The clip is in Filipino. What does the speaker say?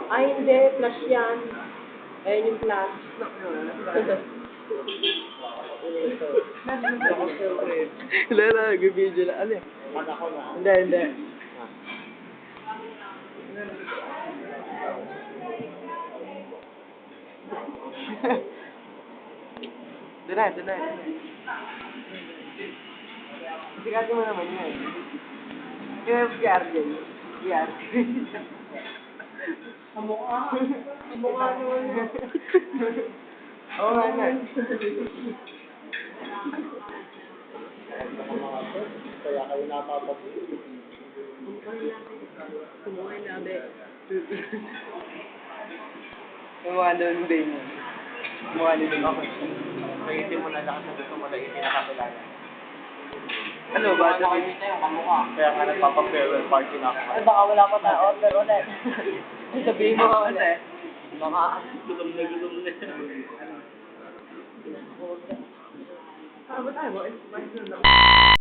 Ay, hindi. Flash yan. Ayun yung flash. Hindi na, nag-video na. Ano yan? Hindi, hindi. Doon na. Sigatin mo naman yan. Kaya VR dyan. VR. Kamukha naman yan. Oo nga na. Kaya kayo napapag- Kumuhay natin. Kumuha doon din. Kumuha din ako. Kaya mo na lang sa gusto mo na itinakakilala. Ano ba? Kaya nga nagpapag-farewell party na ako. Ay, baka wala pa tayo order ulit. Sabihin mo kasi. Baka. Gutom na. Ano ba tayo?